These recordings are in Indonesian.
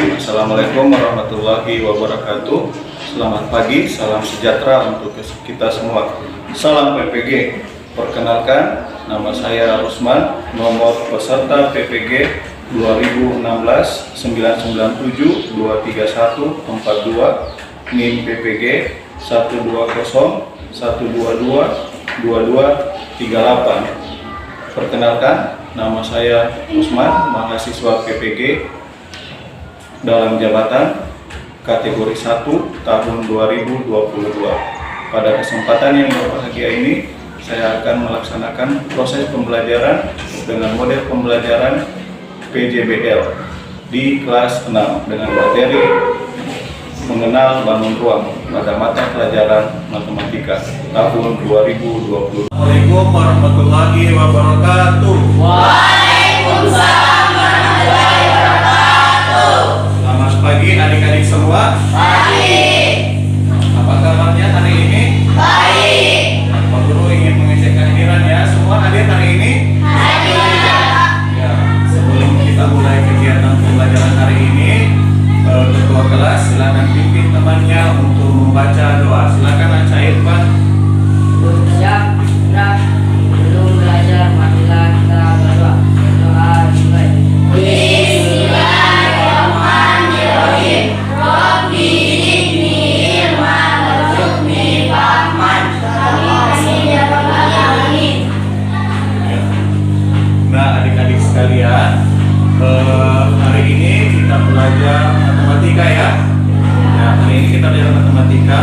Bismillahirrahmanirrahim. Assalamualaikum warahmatullahi wabarakatuh. Selamat pagi, salam sejahtera untuk kita semua. Salam PPG. Perkenalkan, nama saya Rusman, nomor peserta PPG 2016-997-231-42, NIM PPG 120-122-2238. Perkenalkan, nama saya Rusman, mahasiswa PPG dalam jabatan kategori 1 tahun 2022. Pada kesempatan yang berbahagia ini, saya akan melaksanakan proses pembelajaran dengan model pembelajaran PJBL di kelas 6 dengan materi mengenal bangun ruang pada mata pelajaran matematika tahun 2020. Assalamualaikum warahmatullahi wabarakatuh. Waalaikumsalam warahmatullahi wabarakatuh. Selamat pagi adik-adik semua. Baik. Apa kabarnya hari ini? Baik. Pak Guru ingin mengecek kehadiran ya. Semua hadir hari ini? Hadir. Ya, sebelum kita mulai kegiatan pembelajaran hari ini, ketua kelas silakan pimpin temannya untuk membaca doa. Silakan Aca Irfan. Siap, sudah. Belum belajar, marilah kita berdoa. Berdoa dimulai. Bismillahirrahmanirrahim. Rabbi zidni ilman warzuqni fahman. Amin ya rabbal alamin. Nah, adik-adik sekalian, hari ini kita belajar matematika ya. Nah, hari ini kita belajar matematika.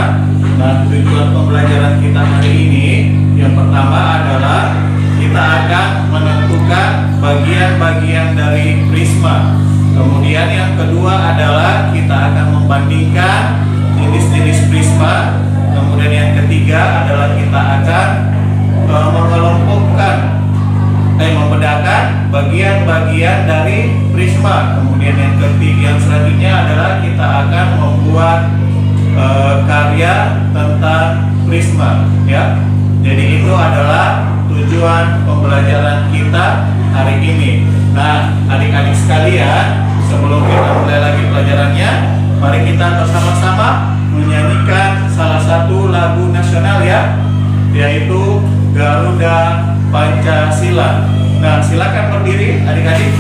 Nah, tujuan pembelajaran kita hari ini yang pertama adalah kita akan menentukan bagian-bagian dari prisma. Kemudian yang kedua adalah kita akan membandingkan jenis-jenis prisma. Kemudian yang ketiga adalah kita akan membedakan bagian-bagian dari prisma. Kemudian yang selanjutnya adalah kita akan membuat karya tentang prisma ya. Jadi itu adalah tujuan pembelajaran kita hari ini. Nah, adik-adik sekalian, sebelum kita mulai lagi pelajarannya, mari kita bersama-sama menyanyikan salah satu lagu nasional ya, yaitu Garuda Pancasila. Nah, silakan berdiri adik-adik.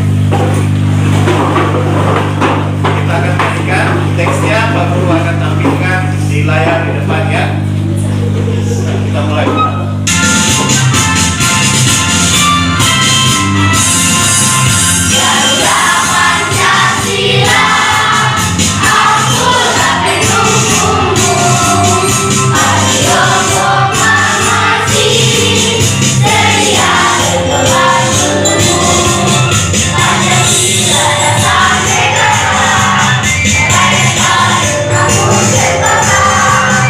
Kita akan nyanyikan teksnya, Pak Guru akan tampilkan di layar di depannya. Kita mulai. Garuda Pancasila, akulah pendukungmu. Ayo proklamasi, sedia berdoa dulu. Pancasila datang negara, rakyat aku ciptakan.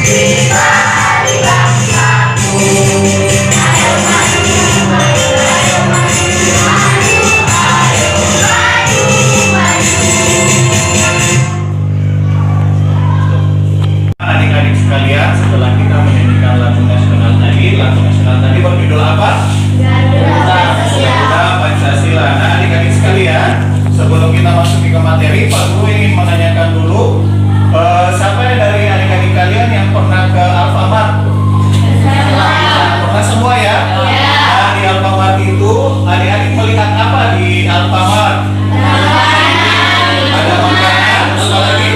Kita hari bangsaku. Ayo maju, maju, ayo maju, maju, ayo maju, maju. Adik-adik sekalian, setelah kita menyanyikan lagu nasional tadi berjudul apa? Garuda Pancasila. Nah, adik-adik sekalian, sebelum kita masuk ke materi, Pak Guru ingin menanyakan dulu, siapa dari adik-adik kalian yang pernah ke Alfamart? Pernah semua ya? Nah, di Alfamart itu, adik-adik melihat apa di Alfamart? Ada makanan, apa lagi?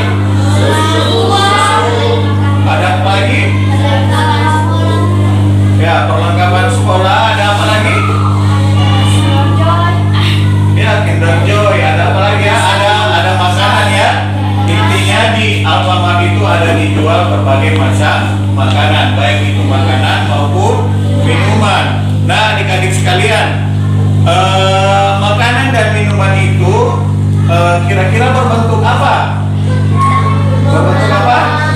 Ada apa lagi? Ya, perlengkapan sekolah. Ada apa lagi? Ya, Kinder Joy. Ada apa lagi ya? Ada makanan ya. Intinya di Alfamart itu ada dijual berbagai macam makanan, baik itu makanan maupun minuman. Nah, adik-adik sekalian, makanan dan minuman itu kira-kira berbentuk apa? Berbentuk apa?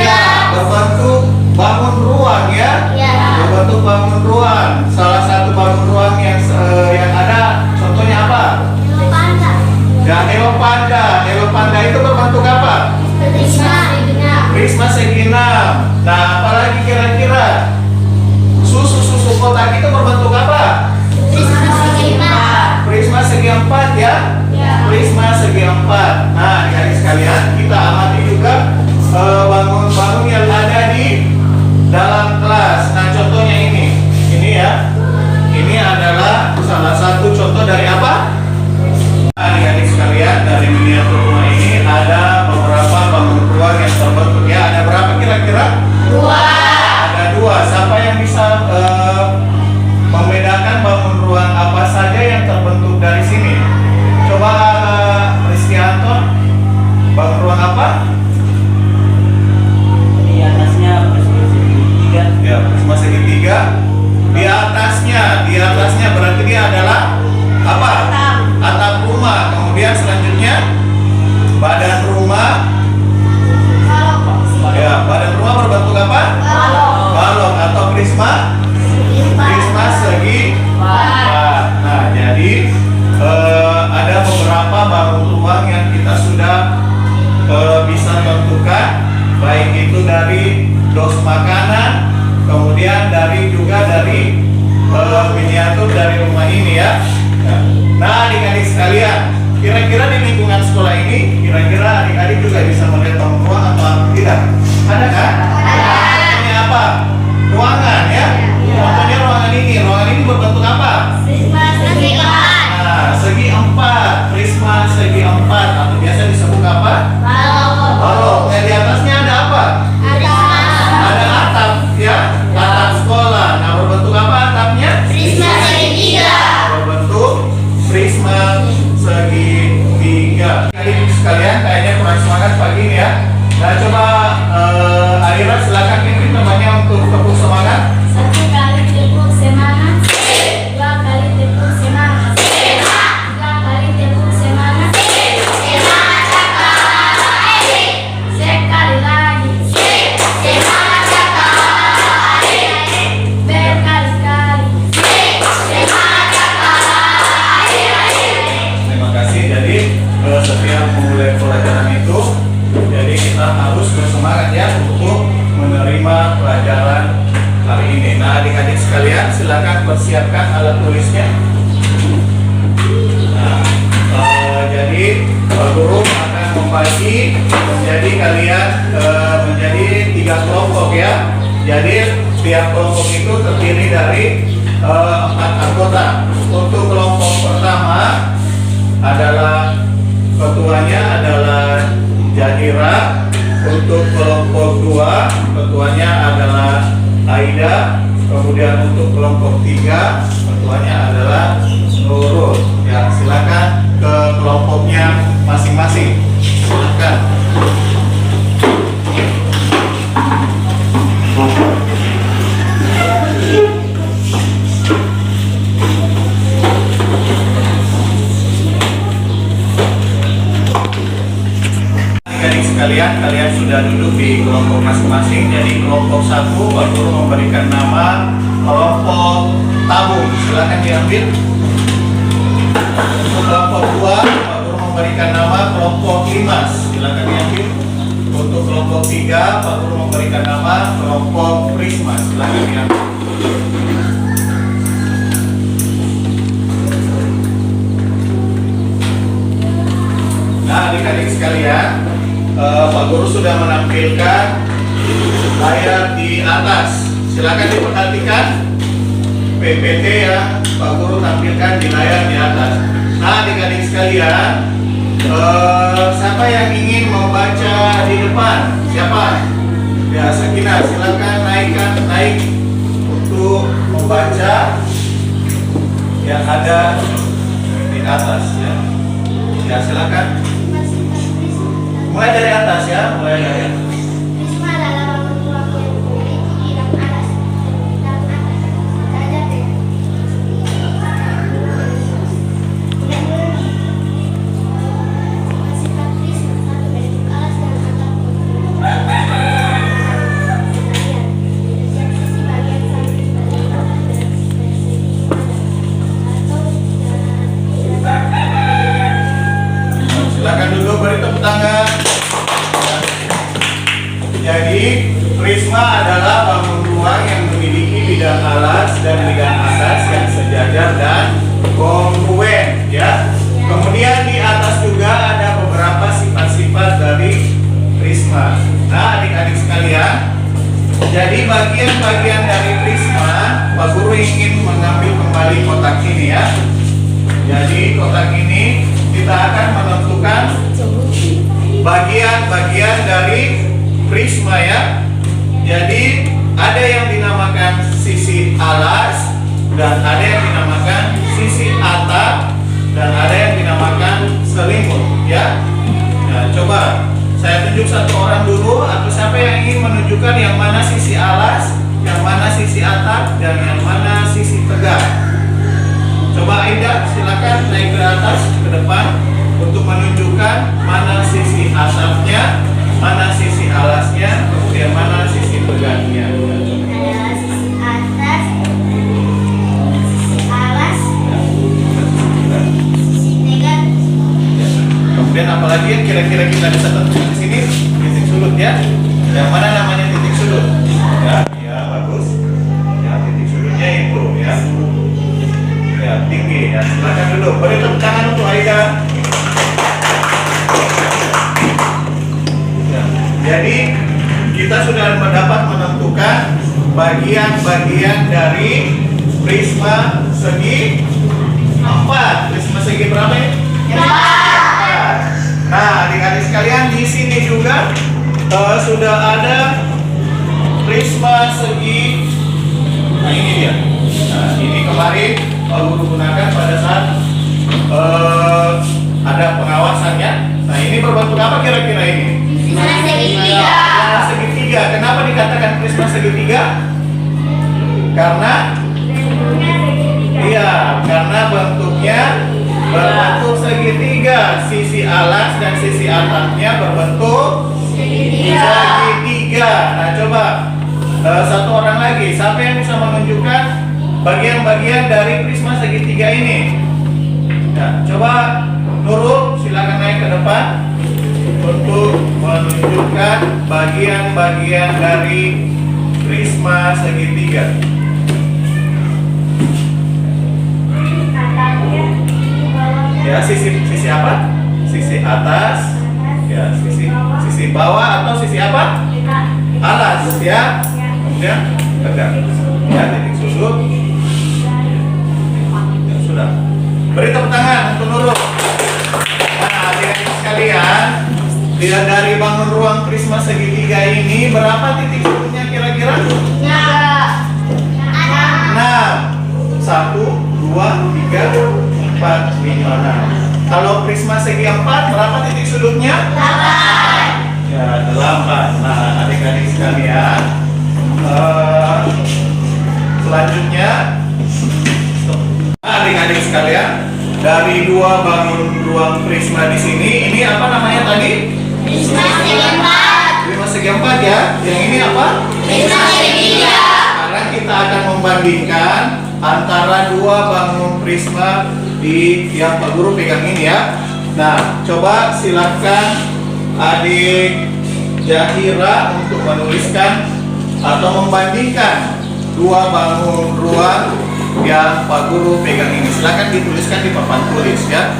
Ya, berbentuk bangun ruang ya. Berbentuk bangun ruang. Salah satu bangun ruang yang ada contohnya apa? Ya, Hello Panda. Hello Panda itu berbentuk apa? Prisma segi 6. Nah, apalagi kira-kira? Susu kotak itu berbentuk apa? Prisma segi 4 ya. prisma segi 4. Nah, adik-adik sekalian, kita amati juga bangun-bangun yang ada di dalam kelas. Nah, contohnya ini ya. Ini adalah salah satu contoh dari apa? Adik-adik sekalian, dari miniatur rumah ini ada beberapa bangun ruang yang terbentuk ya. Ada berapa kira-kira? 2. Ada 2. Siapa yang bisa membedakan bangun ruang apa saja yang terbentuk dari sini? Coba Rizky Anton, bangun ruang apa? Di atasnya prisma segitiga. Ya, prisma segitiga. Di atasnya berarti dia adalah apa? Atap rumah. Kemudian selanjutnya badan rumah. Ya, badan rumah berbentuk apa? Balok atau prisma segi 4. Nah, jadi ada beberapa bangun ruang yang kita sudah bisa tentukan, baik itu dari dos makanan, kemudian juga dari miniatur dari rumah ini ya. Nah, adik-adik sekalian, kira-kira di lingkungan sekolah ini, kira-kira adik-adik juga bisa melihat bangun ruang atau tidak? Ada kan? Ada. Ini apa? Ruangan ya. Contohnya ruangan ini berbentuk apa? Nah, segi 4, prisma segi 4 atau biasa disebut apa? Balok. Nah, di atasnya ada apa? Ada atap ya, atap sekolah. Nah, berbentuk apa atapnya? Berbentuk prisma segitiga. Adik sekalian, kayaknya kurang semangat pagi ini ya. Nah, coba Arira silakan pimpin temannya untuk tepuk semangat. 1 kali tepuk semangat, 2 kali tepuk semangat, 3 kali tepuk semangat, semangat kakak, sekali lagi, semangat kakak, berkali-kali, semangat kakak. Terima kasih. Jadi setiap memulai pelajaran itu, jadi kita harus bersemangat ya untuk menerima pelajaran hari ini. Nah, adik-adik sekalian, silakan persiapkan alat tulisnya. Nah, jadi guru akan membagi menjadi kalian menjadi 3 kelompok ya. Jadi tiap kelompok itu terdiri dari 4 anggota. Untuk kelompok pertama adalah ketuanya adalah Jadira. Untuk kelompok 2 ketuanya adalah Aida. Kemudian untuk kelompok 3 ketuanya adalah Nurul. Ya, silakan ke kelompoknya masing-masing. Silakan. Kalian sudah duduk di kelompok masing-masing. Jadi kelompok 1 Pak Guru memberikan nama kelompok tabung. Silakan diambil. Untuk kelompok 2 Pak Guru memberikan nama kelompok limas. Silakan diambil. Untuk kelompok 3 Pak Guru memberikan nama kelompok prisma. Silakan diambil. Nah, adik-adik sekalian, Pak Guru sudah menampilkan layar di atas. Silakan diperhatikan PPT yang Pak Guru tampilkan di layar di atas. Nah, adik-adik sekalian, siapa yang ingin membaca di depan? Siapa? Ya, Sakinah, silakan naik untuk membaca yang ada di atas ya. Ya, silakan. Mulai dari atas ya, mulai dari atas. Prisma adalah bangun ruang yang memiliki bidang atas, derajat sifat prisma, 1 bentuk alas dan atap sisi bagian samping dari atas dan sisi atau Silakan duduk, beri tepuk tangan. Jadi prisma adalah bangun ruang yang memiliki bidang alas dan bidang atas yang sejajar dan kongruen ya. Kemudian di atas juga bagian-bagian dari prisma, Pak Guru ingin mengambil kembali kotak ini ya. Jadi kotak ini kita akan menentukan bagian-bagian dari prisma ya. Jadi ada yang dinamakan sisi alas, dan ada yang dinamakan sisi atap, dan ada yang dinamakan selimut ya. Nah, coba saya tunjuk satu orang dulu, atau siapa yang ingin menunjukkan yang mana sisi alas, yang mana sisi atap, dan yang mana sisi tegak. Coba Aida, silakan naik ke atas ke depan untuk menunjukkan mana sisi atapnya, mana sisi alasnya, kemudian mana sisi tegaknya. Ada sisi atas, sisi alas, sisi tegak. Kemudian apalagi yang kira-kira kita bisa tentukan di sini, titik sudut ya. Yang mana namanya titik sudut? Ya, bagus. Ya, titik sudutnya itu ya. Ya, tinggi ya. Silakan duduk. Beri tepuk tangan untuk Aida. Ya. Jadi kita sudah dapat menentukan bagian-bagian dari prisma segi 4. Prisma segi berapa ini? 4. Nah, adik-adik sekalian, di sini juga sudah ada prisma segi. Nah, ini dia. Nah, ini kemarin Pak Guru gunakan pada saat ada pengawasannya. Nah, ini berbentuk apa kira-kira ini? Prisma segitiga. Prisma segitiga. Kenapa dikatakan prisma segitiga? Karena iya, karena bentuknya berbentuk segitiga. Sisi alas dan sisi atapnya berbentuk segitiga. Nah, coba satu orang lagi. Siapa yang bisa menunjukkan bagian-bagian dari prisma segitiga ini? Ya, coba Nurul, silakan naik ke depan untuk menunjukkan bagian-bagian dari prisma segitiga. Ya, sisi apa? Sisi atas. Ya, sisi bawah atau sisi apa? Alas ya. Kemudian tegak. Ya, titik sudut. Ya, sudah. Beri tepuk tangan untuk Nurul. Nah, adik-adik sekalian, dari bangun ruang prisma segitiga ini berapa titik sudutnya kira-kira? 6. 1, 2, 3, 4, 5, 6. Kalau prisma segi 4 berapa titik sudutnya? 8. Ya, 8. Nah, adik-adik sekalian, selanjutnya adik-adik sekalian, dari dua bangun ruang prisma di sini, ini apa namanya tadi? Prisma segi 4. Prisma segi 4 ya. Yang ini apa? Prisma segitiga. Sekarang kita akan membandingkan antara dua bangun prisma di yang Pak Guru pegang ini ya. Nah, coba silakan adik Jahira untuk menuliskan atau membandingkan dua bangun ruang yang Pak Guru pegang ini. Silakan dituliskan di papan tulis ya.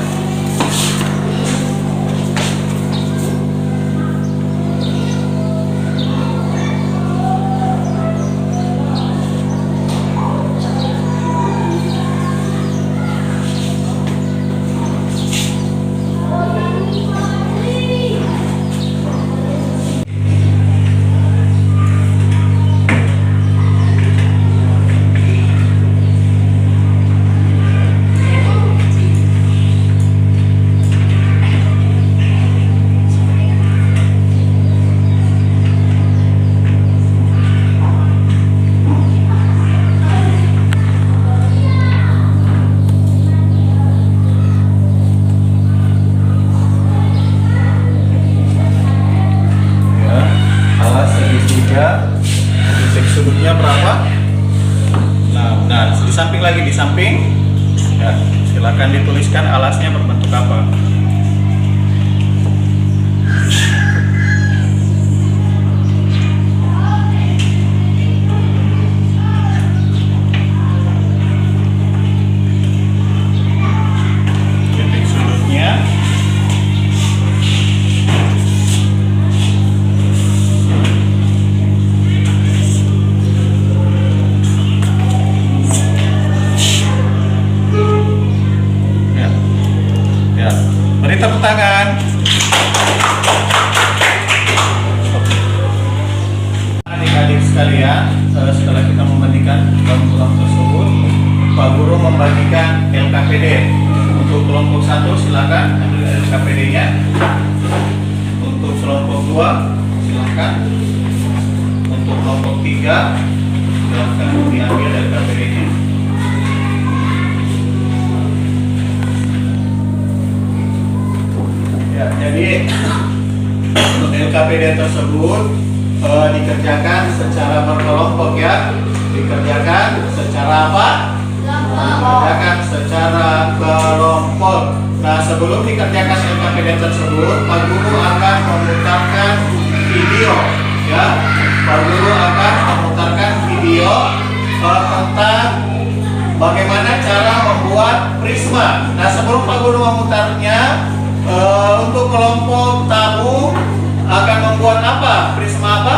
tangan. Adik-adik sekalian, setelah kita membagikan kelompok tersebut, Pak Guru membagikan LKPD. Untuk kelompok 1 silakan ambil LKPD-nya. Untuk kelompok 2 silakan. Untuk kelompok 3 silakan diambil LKPD-nya. Ya, jadi untuk LKPD tersebut dikerjakan secara berkelompok ya. Dikerjakan secara apa? Dikerjakan secara kelompok. Nah, sebelum dikerjakan LKPD tersebut, Pak Guru akan memutarkan video ya. Pak Guru akan memutarkan video tentang bagaimana cara membuat prisma. Nah, sebelum Pak Guru memutarnya, untuk kelompok tamu akan membuat apa? Prisma apa?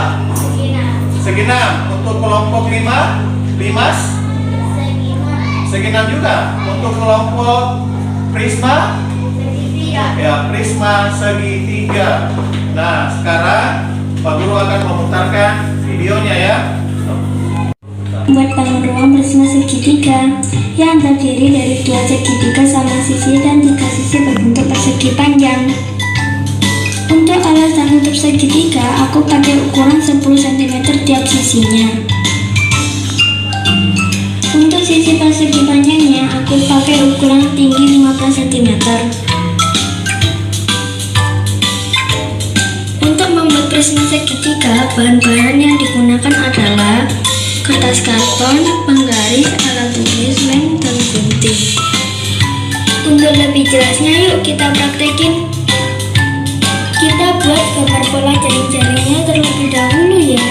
Segi 6. Untuk kelompok 5, segi 6 juga. Untuk kelompok prisma, ya prisma segitiga. Nah, sekarang Pak Guru akan memutarkan videonya ya. Buat bangun ruang prisma segitiga yang terdiri dari 2 segitiga sama sisi dan 3 sisi berbentuk persegi panjang. Untuk alas dan tutup segitiga, aku pakai ukuran 10 cm tiap sisinya. Untuk sisi persegi panjangnya, aku pakai ukuran tinggi 15 cm. Untuk membuat prisma segitiga, bahan-bahan yang digunakan adalah kertas karton, penggaris, alat tulis, lem, dan gunting. Untuk lebih jelasnya, yuk kita praktekin. Kita buat gambar pola jaring-jaringnya terlebih dahulu ya.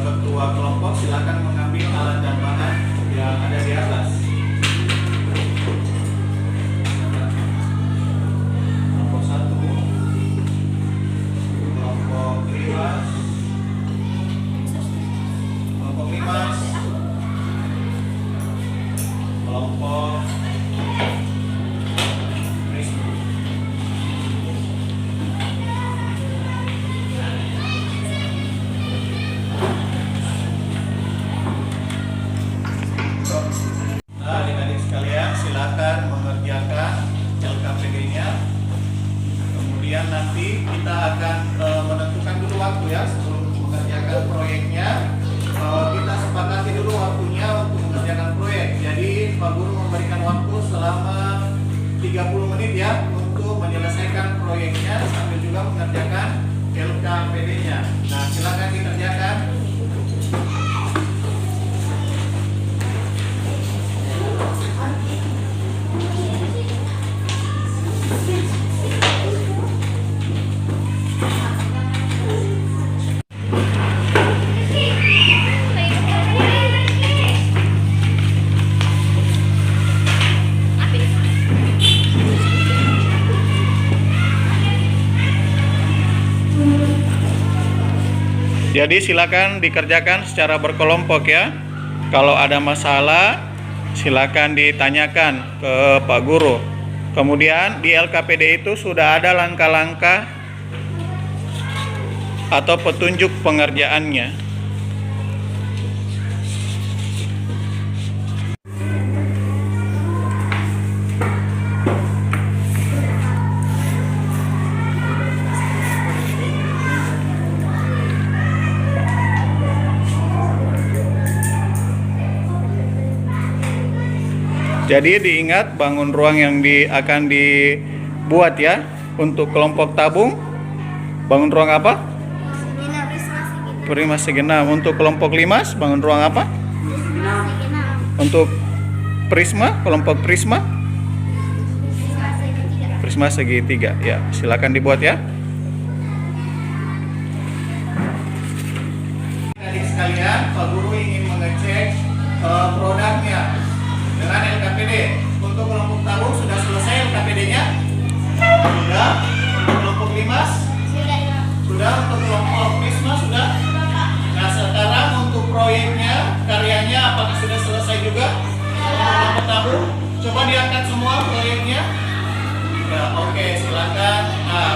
Ketua kelompok silakan mengambil alat dan bahan yang ada di atas. Kelompok 1, kelompok 5, kelompok 5, kelompok prisma. Silakan mengerjakan LKPD-nya. Kemudian nanti kita akan menentukan dulu waktu ya sebelum mengerjakan proyeknya. Kita sepakati dulu waktunya untuk mengerjakan proyek. Jadi Pak Guru memberikan waktu selama 30 menit ya untuk menyelesaikan proyeknya sambil juga mengerjakan LKPD-nya. Nah, silakan dikerjakan. Jadi silakan dikerjakan secara berkelompok ya. Kalau ada masalah silakan ditanyakan ke Pak Guru. Kemudian di LKPD itu sudah ada langkah-langkah atau petunjuk pengerjaannya. Jadi diingat bangun ruang yang akan dibuat ya. Untuk kelompok tabung, bangun ruang apa? Prima Segenap. Untuk kelompok limas, bangun ruang apa? Untuk prisma, kelompok prisma? Prisma segitiga. Ya, silakan dibuat ya. Adik sekalian, Pak Guru ingin mengecek produknya dengan LKPD. Untuk kelompok tabung sudah selesai LKPD-nya? Sudah. Untuk kelompok limas? Sudah. Untuk kelompok prisma sudah. Nah, sekarang untuk proyeknya, karyanya apakah sudah selesai juga? Untuk kelompok tabung, coba diangkat semua proyeknya. Ya, oke, silakan. Nah,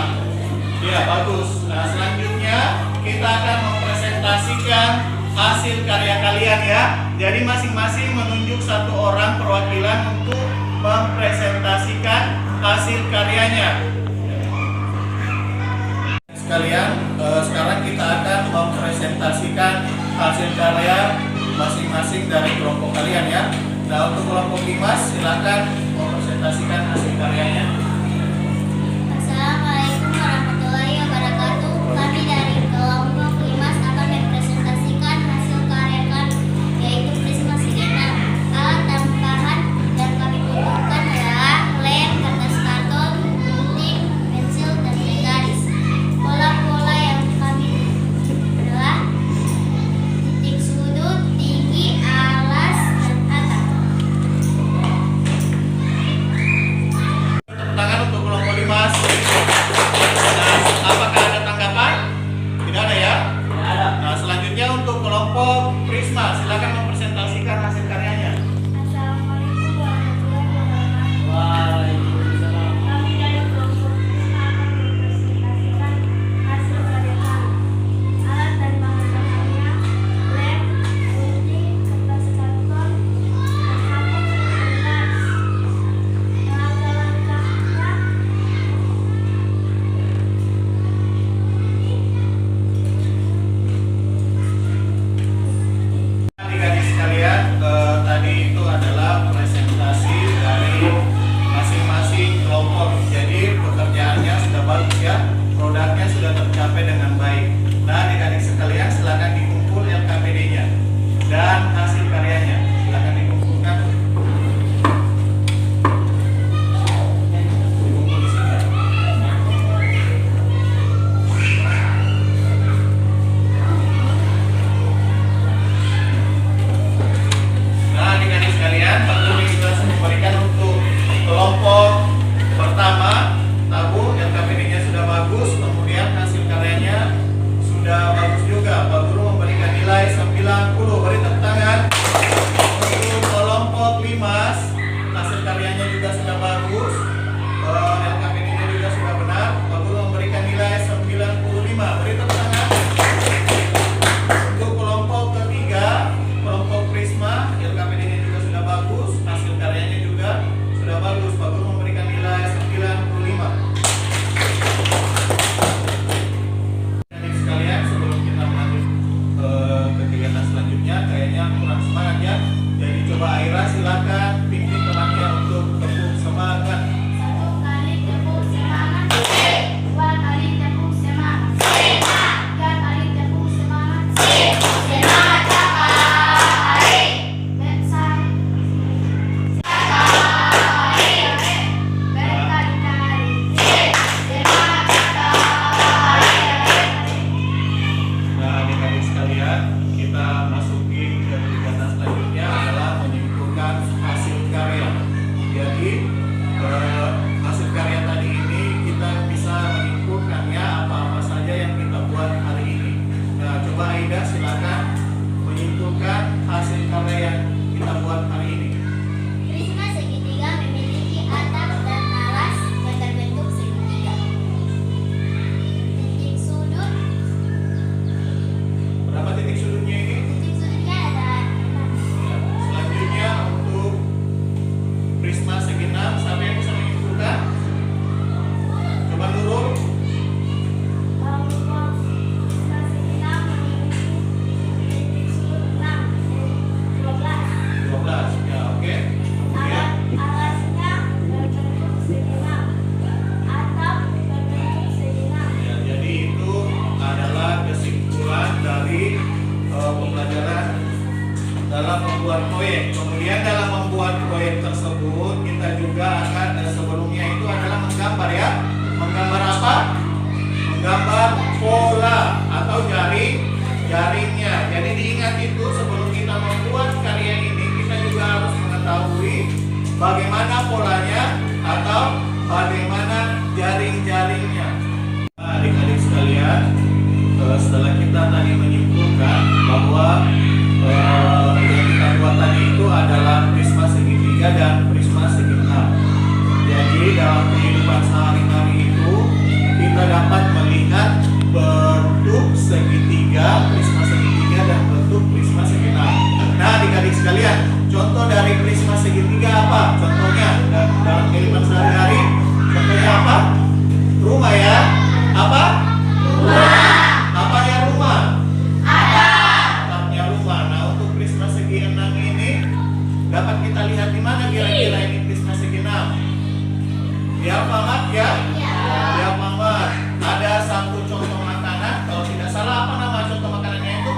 ya bagus. Nah, selanjutnya kita akan mempresentasikan hasil karya kalian ya. Jadi masing-masing menunjuk satu orang perwakilan untuk mempresentasikan hasil karyanya. Sekalian, sekarang kita akan mempresentasikan hasil karya masing-masing dari kelompok kalian ya. Nah, untuk kelompok limas silakan mempresentasikan hasil karyanya. Assalamualaikum warahmatullahi wabarakatuh. Kami dari kelompok limas akan mempresentasikan hasil karya kami, yaitu Prisma Segenap. Alat tambahan yang kami butuhkan adalah lem, kertas karton, gunting, pensil, dan garis. Pola-pola yang kami adalah titik sudut, tinggi, alas, dan atap. Diam Mamat ya? Diam Mamat. Ada satu contoh makanan, kalau tidak salah apa nama contoh makanannya itu?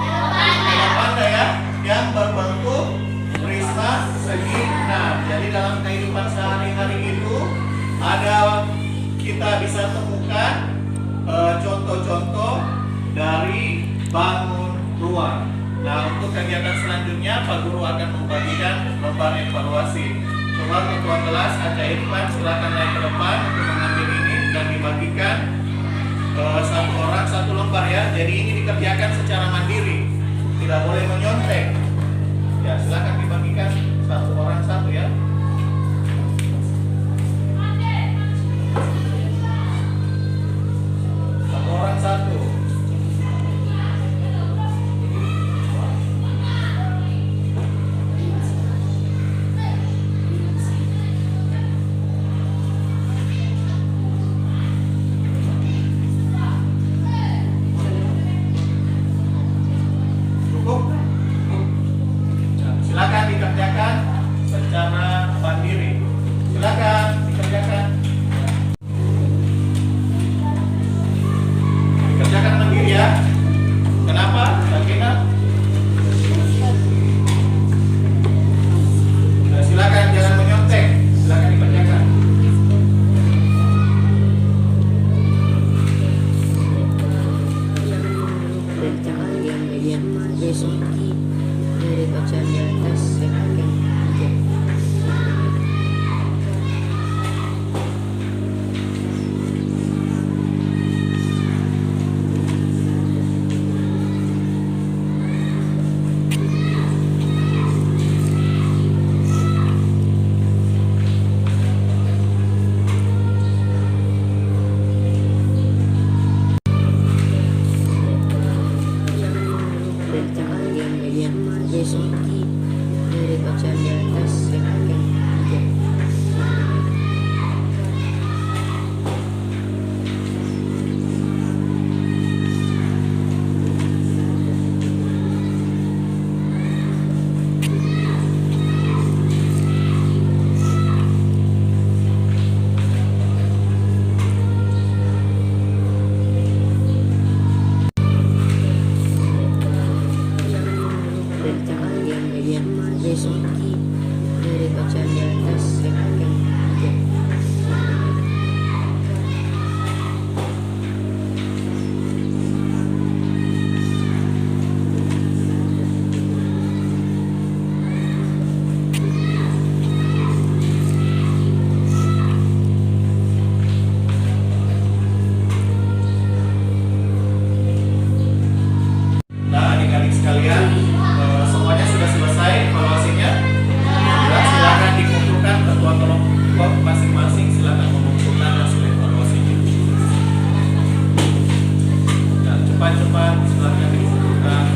Ayam panda ya, yang berbentuk prisma segi 6. Jadi dalam kehidupan sehari-hari itu ada kita bisa temukan contoh-contoh dari bangun ruang. Nah, untuk kegiatan selanjutnya Pak Guru akan membagikan lembar evaluasi. Coba ketua kelas Aca Irfan silakan naik ke depan untuk mengambil ini dan dibagikan satu orang satu lembar ya. Jadi ini dikerjakan secara mandiri, tidak boleh menyontek. Ya, silakan dibagikan satu orang satu ya. Satu orang satu. Silakan dikerjakan secara mandiri. Silakan dikerjakan. Dikerjakan mandiri ya. Kenapa? Bagaimana? Nah, silakan jangan menyontek. Silakan dikerjakan. Tangan yang bagian besok dari bacaan di atas semakin hijau. Tangan yang bagian besok dari bacaan di atas semakin hijau. Tangan yang bagian besok dari bacaan di atas semakin hijau. Nah, adik-adik sekalian, semuanya sudah selesai evaluasinya. Dan silakan dikumpulkan ketua kelompok masing-masing, silakan mengumpulkan hasil evaluasinya. Nah, cepat-cepat silakan dikumpulkan.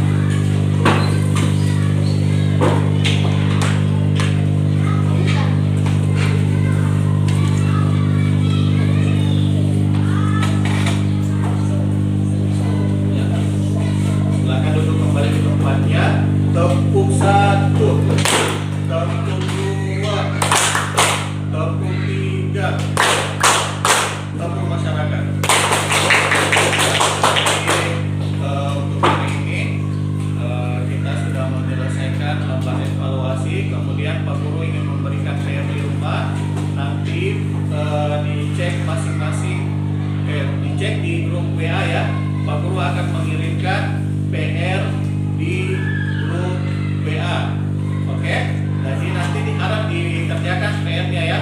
Silakan duduk kembali di tempatnya. Tepuk 1, tepuk 2, tepuk 3, tepuk masyarakat. Jadi, untuk hari ini kita sudah menyelesaikan lembar evaluasi. Kemudian Pak Guru ingin memberikan PR di rumah. Nanti dicek masing-masing, dicek di grup WA ya. Pak Guru akan mengirimkan PR di grup WA. Oke? Jadi nanti diharap dikerjakan PR-nya ya.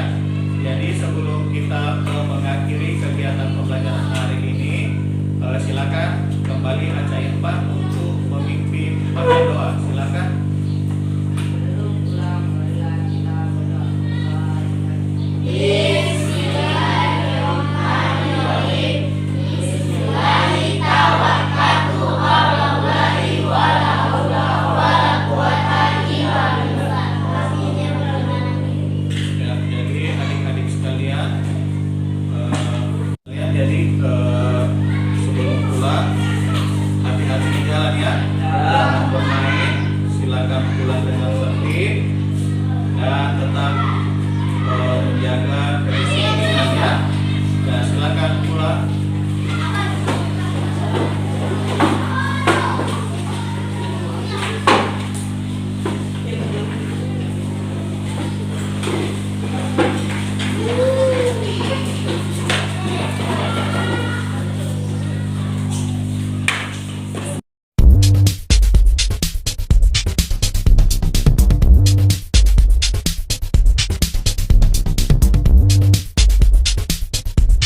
Jadi sebelum kita mengakhiri kegiatan pembelajaran hari ini, silakan kembali Aca Irfan untuk memimpin bagian